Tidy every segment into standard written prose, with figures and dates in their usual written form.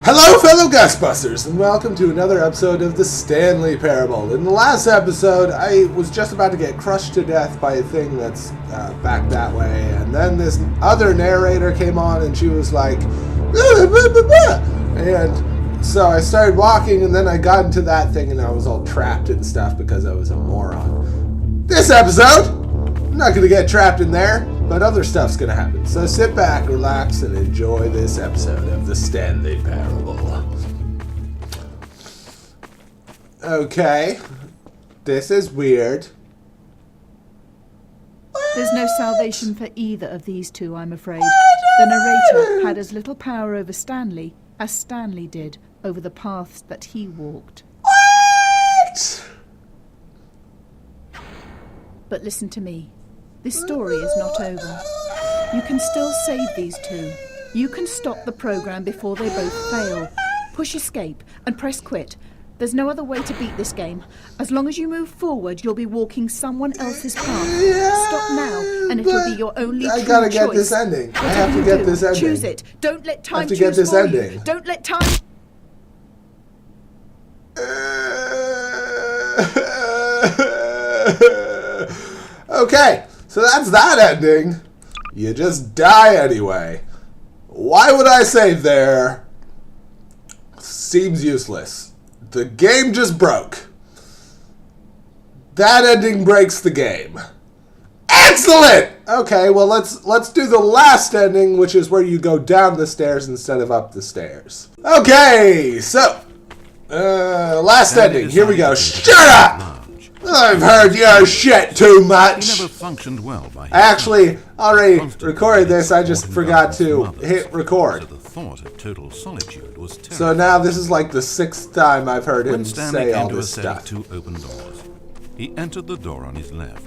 Hello, fellow Ghostbusters, and welcome to another episode of the Stanley Parable. In the last episode, I was just about to get crushed to death by a thing that's back that way, and then this other narrator came on, and she was like, blah, blah, blah, blah. And so I started walking, and then I got into that thing, and I was all trapped and stuff because I was a moron. This episode, I'm not going to get trapped in there, but other stuff's going to happen. So sit back, relax, and enjoy this episode of the Stanley Parable. Okay, this is weird. There's no salvation for either of these two, I'm afraid. The narrator had as little power over Stanley as Stanley did over the paths that he walked. What? But listen to me. This story is not over. You can still save these two. You can stop the program before they both fail. Push escape and press quit. There's no other way to beat this game. As long as you move forward, you'll be walking someone else's path. Yeah, Stop now, and it'll be your only true choice. I gotta get this ending. I have to get this ending. Choose it. Don't let time choose get this for ending. you. Don't let time... Okay, so that's that ending. You just die anyway. Why would I save there? Seems useless. The game just broke. That ending breaks the game. Excellent! Okay, well let's do the last ending, which is where you go down the stairs instead of up the stairs. Okay, so last ending. Here we go. Shut up! I've heard your shit too much. He never functioned well by I actually already recorded this. I just forgot to hit record. So the thought of total solitude was terrible. So now this is like the 6th time I've heard him When Stanley say came all to a this set of stuff. 2 open doors, he entered the door on his left.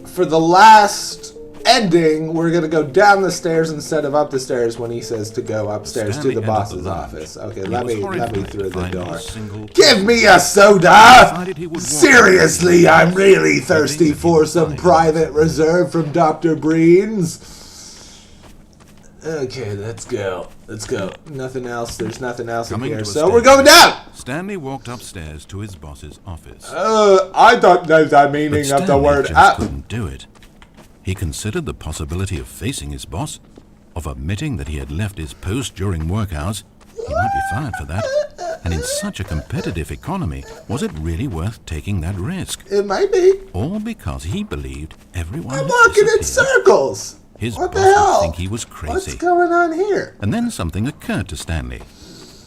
For the last ending, we're gonna go down the stairs instead of up the stairs when he says to go upstairs Stanley to the entered boss's the lounge. office. Okay, He let was me horrified through to the find door. not a single Give me a soda! decided he would walk Seriously, away. I'm really thirsty for some Fine. private reserve from Dr. Breen's. Okay, let's go. Let's go. Nothing else. There's nothing else in Coming here. to a So we're going staircase, down! Stanley walked upstairs to his boss's office. I don't know the But meaning of Stanley the word just up. couldn't do it. He considered the possibility of facing his boss, of admitting that he had left his post during work hours. He might be fired for that. And in such a competitive economy, was it really worth taking that risk? It might be. All because he believed everyone I'm had walking in disappeared. circles. His What boss the hell? would think he was crazy. What's going on here? And then something occurred to Stanley.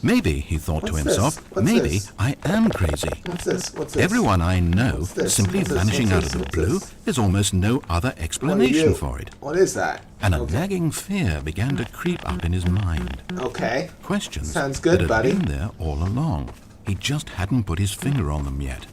Maybe, he thought to What's himself, this? What's maybe this? I am crazy. What's this? What's this? Everyone I know What's this? simply What's this? vanishing What's out this? of the What's blue. this? There's almost no other What are explanation you? for it. What is that? And a Okay. nagging fear began to creep up in his mind. Okay. Questions Sounds good, that had buddy. been there all along. He just hadn't put his finger on them yet.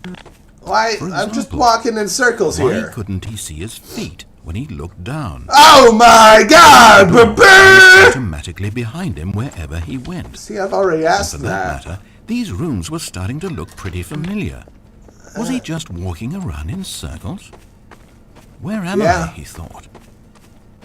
Why? For I'm just example, walking in circles Why here. couldn't he see his feet when he looked down? Oh my God! Ba-boo! Automatically behind him wherever he went. See, I've already For asked that that. matter, these rooms were starting to look pretty familiar. Was he just walking around in circles? Where am Yeah. I, he thought.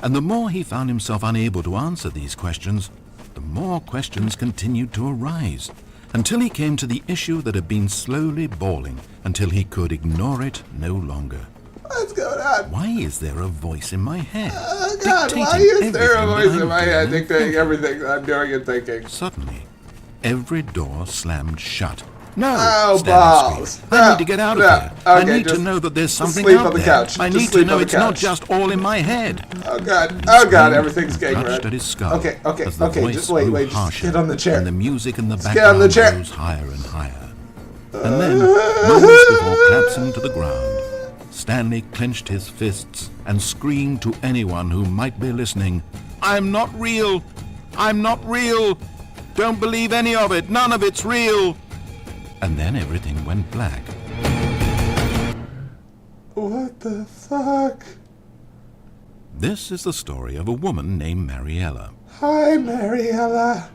And the more he found himself unable to answer these questions, the more questions continued to arise, until he came to the issue that had been slowly boiling, until he could ignore it no longer. What's going on? Why is there a voice in my head? Oh God, why dictating is there a everything voice that in I'm my head doing and dictating thinking? everything that I'm doing and thinking? Suddenly, every door slammed shut. No! Oh, Stanley balls. screamed. I need to get out of No. here. I Okay, need to just- know that there's something sleep out on the there. couch. I Just need to sleep know on the it's not couch. just all in my head. Oh God! Oh God! Everything's getting Clutched red. at his skull Okay, okay, as the okay. voice Just wait, grew wait. Just harsher, get on the chair. and the music in the get on the background chair. rose higher and higher. And then, moments before collapsing to the ground, Stanley clenched his fists and screamed to anyone who might be listening, "I'm not real! I'm not real! Don't believe any of it! None of it's real!" And then everything went black. What the fuck? This is the story of a woman named Mariella. Hi, Mariella.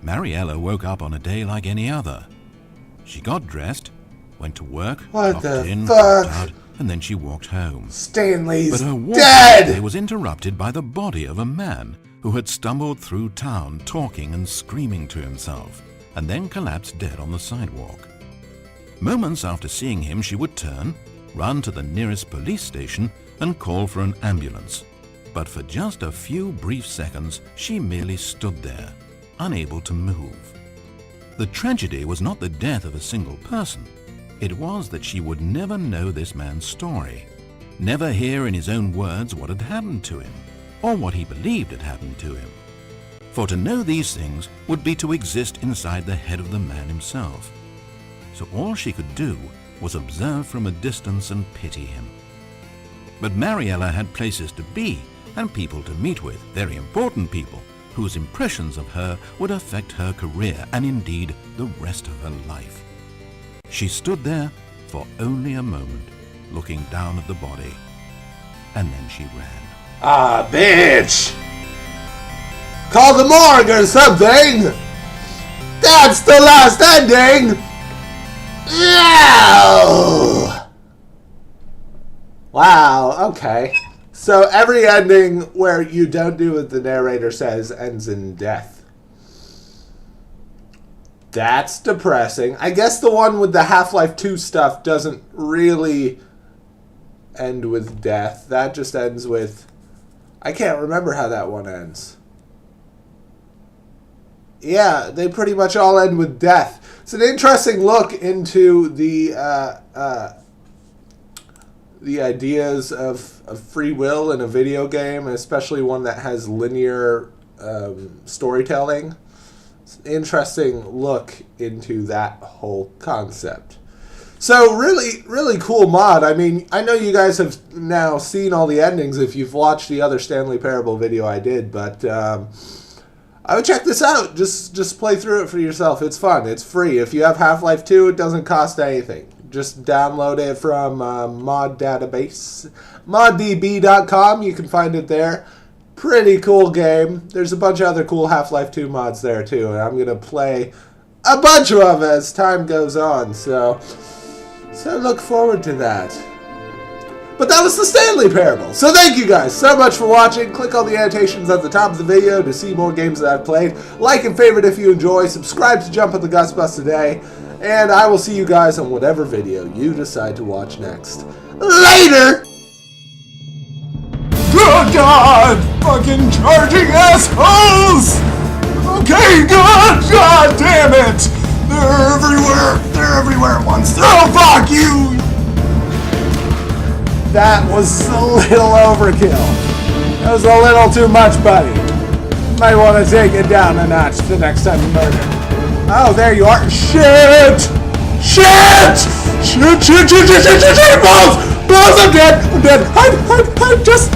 Mariella woke up on a day like any other. She got dressed, went to work, What clocked the in, fuck? clocked out, and then she walked home. Stanley's But her walk dead! was interrupted by the body of a man who had stumbled through town talking and screaming to himself, and then collapsed dead on the sidewalk. Moments after seeing him, she would turn, run to the nearest police station, and call for an ambulance. But for just a few brief seconds, she merely stood there, unable to move. The tragedy was not the death of a single person. It was that she would never know this man's story, never hear in his own words what had happened to him, or what he believed had happened to him. For to know these things would be to exist inside the head of the man himself. So all she could do was observe from a distance and pity him. But Mariella had places to be and people to meet with, very important people, whose impressions of her would affect her career and indeed the rest of her life. She stood there for only a moment, looking down at the body, and then she ran. Ah, bitch! Call the morgue or something! That's the last ending! No! Wow, okay. So every ending where you don't do what the narrator says ends in death. That's depressing. I guess the one with the Half-Life 2 stuff doesn't really end with death. That just ends with... I can't remember how that one ends. Yeah, they pretty much all end with death. It's an interesting look into the ideas of free will in a video game, especially one that has linear storytelling. It's an interesting look into that whole concept. So really, really cool mod. I mean, I know you guys have now seen all the endings if you've watched the other Stanley Parable video I did, but I would check this out. Just play through it for yourself. It's fun. It's free. If you have Half-Life 2, it doesn't cost anything. Just download it from mod database. moddb.com. You can find it there. Pretty cool game. There's a bunch of other cool Half-Life 2 mods there too, and I'm going to play a bunch of them as time goes on. So look forward to that. But that was the Stanley Parable. So thank you guys so much for watching. Click on the annotations at the top of the video to see more games that I've played. Like and favorite if you enjoy. Subscribe to Jump at the Gus Bus today. And I will see you guys on whatever video you decide to watch next. Later! Good God! Fucking charging assholes! Okay, good! God damn it! They're everywhere! They're everywhere at once! Oh, fuck you! That was a little overkill. That was a little too much, buddy. Might want to take it down a notch the next time you murder. Oh, there you are. Shit! Shit! Shit! Shit! Shit! Shit! Shit! Shit! Balls! Balls! I'm dead! I'm dead! Hide! Hide! Hide! Just